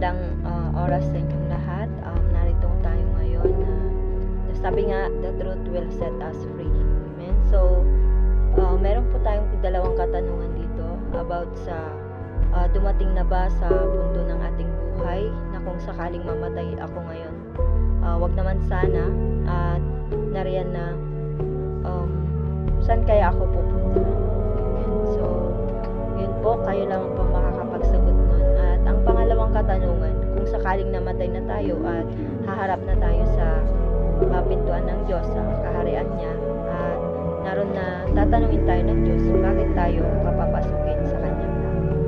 Magandang oras sa inyong lahat. Narito tayo ngayon na sabi nga, the truth will set us free. Amen. So, meron po tayong dalawang katanungan dito about sa dumating na ba sa punto ng ating buhay na kung sakaling mamatay ako ngayon, wag naman sana, at nariyan na saan kaya ako pupunta. So, yun po, kayo lang po makakapagsagot nun. At ang pangalawang katanungan, kung sakaling namatay na tayo at haharap na tayo sa pintuan ng Diyos, sa kaharian niya, at naroon na tatanungin tayo ng Diyos, bakit tayo papapasukin sa kanyang langit.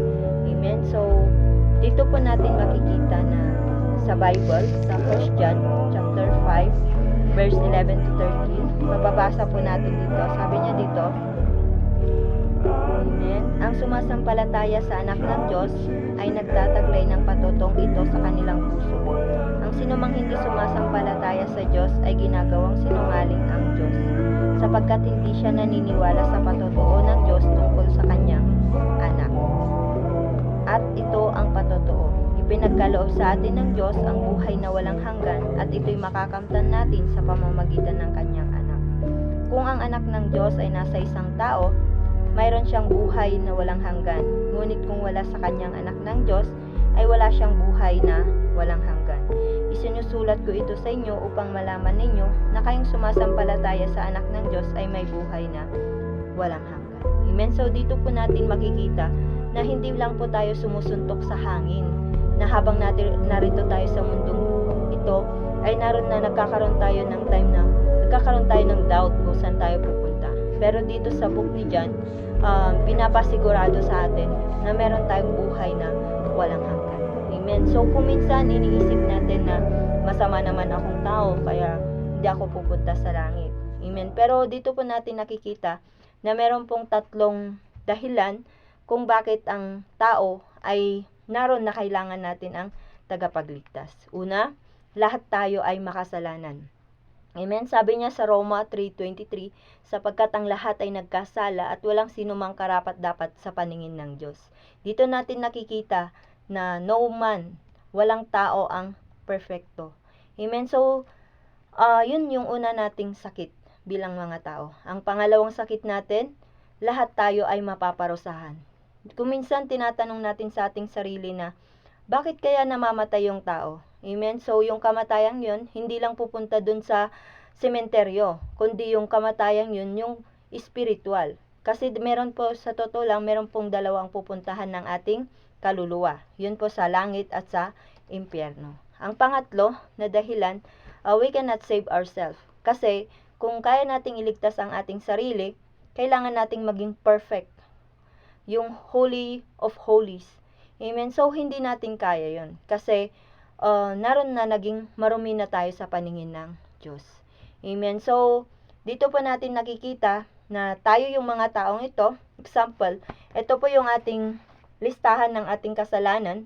Amen. So, dito po natin makikita na sa Bible, sa 1 John chapter 5, verse 11 to 13, mababasa po natin dito. Sabi niya dito, amen, ang sumasampalataya sa anak ng Diyos ay nagtataglay ng patotong ito sa kanilang puso. Ang sinumang hindi sumasampalataya sa Diyos ay ginagawang sinungaling ang Diyos, sapagkat hindi siya naniniwala sa patotoo ng Diyos tungkol sa kanyang anak. At ito ang patotoo, ipinagkaloob sa atin ng Diyos ang buhay na walang hanggan, at ito'y makakamtan natin sa pamamagitan ng kanyang anak. Kung ang anak ng Diyos ay nasa isang tao, mayroon siyang buhay na walang hanggan. Ngunit kung wala sa kanyang anak ng Diyos, ay wala siyang buhay na walang hanggan. Isinusulat ko ito sa inyo upang malaman ninyo na kayong sumasampalataya sa anak ng Diyos ay may buhay na walang hanggan. Amen. So dito po natin makikita na hindi lang po tayo sumusuntok sa hangin, na habang narito tayo sa mundong ito, ay naroon na nagkakaroon tayo ng time na nagkakaroon tayo ng doubt kung saan tayo pupunta. Pero dito sa book ni John, pinapasigurado sa atin na meron tayong buhay na walang hanggan. Amen. So kung minsan iniisip natin na masama naman akong tao kaya hindi ako pupunta sa langit. Amen. Pero dito po natin nakikita na meron pong tatlong dahilan kung bakit ang tao ay naroon na kailangan natin ang tagapagligtas. Una, lahat tayo ay makasalanan. Amen. Sabi niya sa Roma 3:23, sapagkat ang lahat ay nagkasala at walang sino mang karapat-dapat sa paningin ng Diyos. Dito natin nakikita na no man, walang tao ang perfecto. Amen. So, yun yung una nating sakit bilang mga tao. Ang pangalawang sakit natin, lahat tayo ay mapaparusahan. Kung minsan tinatanong natin sa ating sarili na, bakit kaya namamatay yung tao? Amen. So, yung kamatayang yun, hindi lang pupunta dun sa sementeryo, kundi yung kamatayang yun, yung spiritual. Kasi meron po, sa totoo lang, meron pong dalawang pupuntahan ng ating kaluluwa. Yun po sa langit at sa impyerno. Ang pangatlo na dahilan, we cannot save ourselves. Kasi, kung kaya nating iligtas ang ating sarili, kailangan nating maging perfect. Yung holy of holies. Amen. So, hindi natin kaya yun. Kasi, naroon na naging marumi na tayo sa paningin ng Diyos. Amen. So, dito po natin nakikita na tayo yung mga taong ito. Example, ito po yung ating listahan ng ating kasalanan.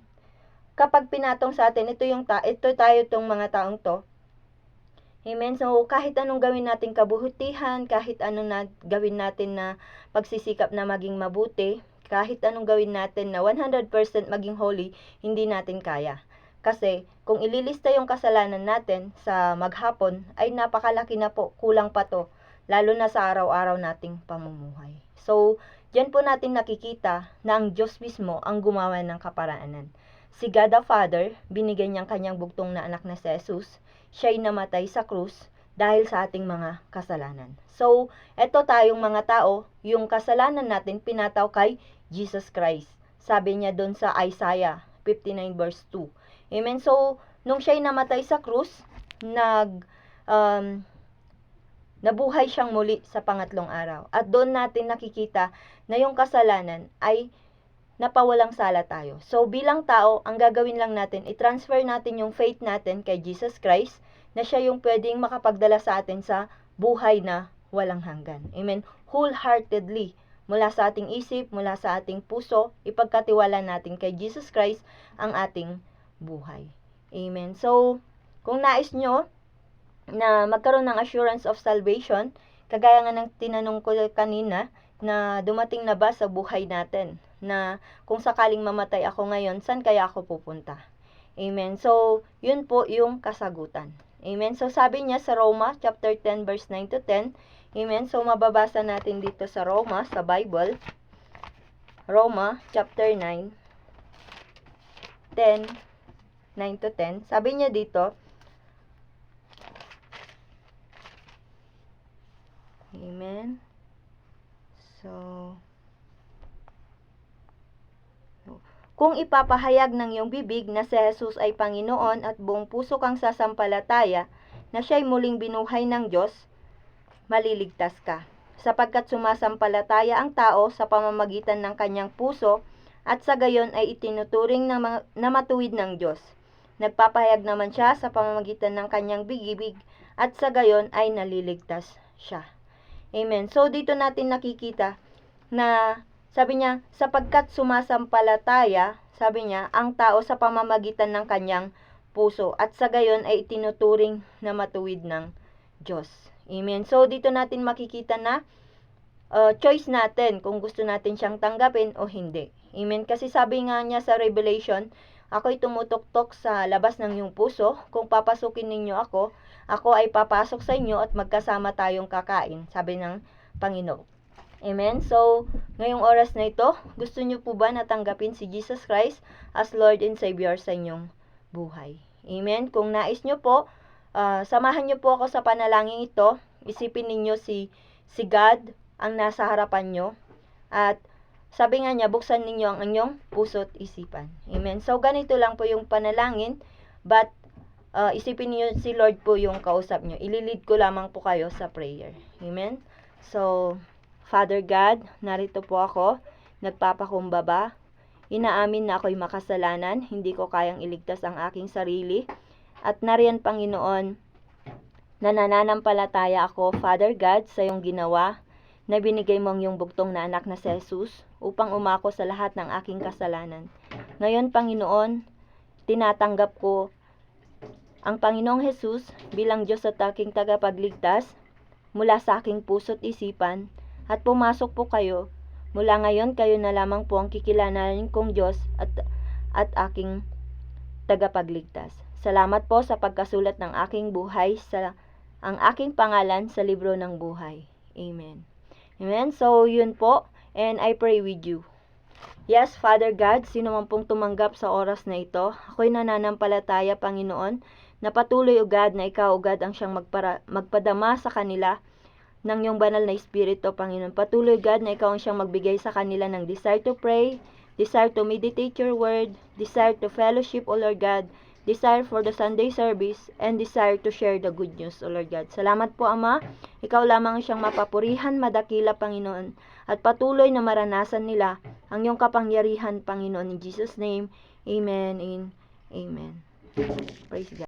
Kapag pinatong sa atin, ito tayo itong mga taong to. Amen. So, kahit anong gawin natin kabutihan, kahit anong gawin natin na pagsisikap na maging mabuti, kahit anong gawin natin na 100% maging holy, hindi natin kaya. Kasi, kung ililista yung kasalanan natin sa maghapon, ay napakalaki na po, kulang pa to, lalo na sa araw-araw nating pamumuhay. So, dyan po natin nakikita na ang Diyos mismo ang gumawa ng kaparaanan. Si God the Father, binigyan niyang kanyang bugtong na anak na si Jesus, siya'y namatay sa krus dahil sa ating mga kasalanan. So, eto tayong mga tao, yung kasalanan natin pinataw kay Jesus Christ. Sabi niya doon sa Isaiah 59 verse 2. Amen. So, nung siya'y namatay sa krus, nabuhay siyang muli sa pangatlong araw. At doon natin nakikita na yung kasalanan ay napawalang sala tayo. So, bilang tao, ang gagawin lang natin, i-transfer natin yung faith natin kay Jesus Christ, na siya yung pwedeng makapagdala sa atin sa buhay na walang hanggan. Amen. Wholeheartedly, mula sa ating isip, mula sa ating puso, ipagkatiwala natin kay Jesus Christ ang ating buhay. Amen. So, kung nais nyo na magkaroon ng assurance of salvation, kagaya nga ng tinanong ko kanina, na dumating na ba sa buhay natin, na kung sakaling mamatay ako ngayon, saan kaya ako pupunta? Amen. So, yun po yung kasagutan. Amen. So, sabi niya sa Roma, chapter 10, verse 9 to 10. Amen. So, mababasa natin dito sa Roma, sa Bible. Roma, chapter 9, 10, 9 to 10. Sabi niya dito, amen. So, kung ipapahayag ng iyong bibig na si Jesus ay Panginoon at buong puso kang sasampalataya na siya'y muling binuhay ng Diyos, maliligtas ka. Sapagkat sumasampalataya ang tao sa pamamagitan ng kanyang puso at sa gayon ay itinuturing na matuwid ng Diyos. Nagpapahayag naman siya sa pamamagitan ng kanyang bibig at sa gayon ay naliligtas siya. Amen. So, dito natin nakikita na sabi niya, sapagkat sumasampalataya, sabi niya, ang tao sa pamamagitan ng kanyang puso at sa gayon ay itinuturing na matuwid ng Diyos. Amen. So, dito natin makikita na choice natin kung gusto natin siyang tanggapin o hindi. Amen. Kasi sabi nga niya sa Revelation, ako'y tumutuktok sa labas ng iyong puso. Kung papasukin ninyo ako ay papasok sa inyo at magkasama tayong kakain, sabi ng Panginoon. Amen. So, ngayong oras na ito, gusto niyo po ba natanggapin si Jesus Christ as Lord and Savior sa inyong buhay? Amen. Kung nais niyo po, samahan niyo po ako sa panalangin ito. Isipin ninyo si God ang nasa harapan niyo. At sabi nga niya, buksan ninyo ang inyong puso at isipan. Amen. So, ganito lang po yung panalangin. But, isipin niyo si Lord po yung kausap niyo. Ililid ko lamang po kayo sa prayer. Amen. So, Father God, narito po ako, nagpapakumbaba. Inaamin na ako'y makasalanan, hindi ko kayang iligtas ang aking sarili. At nariyan, Panginoon, na nananampalataya ako, Father God, sa iyong ginawa, na binigay mo ang iyong bugtong na anak na si Jesus, upang umako sa lahat ng aking kasalanan. Ngayon, Panginoon, tinatanggap ko ang Panginoong Jesus bilang Diyos at aking tagapagligtas mula sa aking puso't isipan, at pumasok po kayo. Mula ngayon, kayo na lamang po ang kikilalanin kong Diyos at aking tagapagligtas. Salamat po sa pagkasulat ng aking buhay, ang aking pangalan sa libro ng buhay. Amen. Amen. So, yun po. And I pray with you. Yes, Father God, sino man pong tumanggap sa oras na ito, ako'y nananampalataya, Panginoon, na patuloy, O God, na ikaw, O God, ang siyang magpadama sa kanila ng iyong banal na Espiritu, Panginoon. Patuloy, God, na ikaw ang siyang magbigay sa kanila ng desire to pray, desire to meditate your word, desire to fellowship, O Lord God, desire for the Sunday service, and desire to share the good news, O Lord God. Salamat po, Ama. Ikaw lamang siyang mapapurihan, madakila, Panginoon, at patuloy na maranasan nila ang iyong kapangyarihan, Panginoon. In Jesus' name, Amen and Amen. Praise God.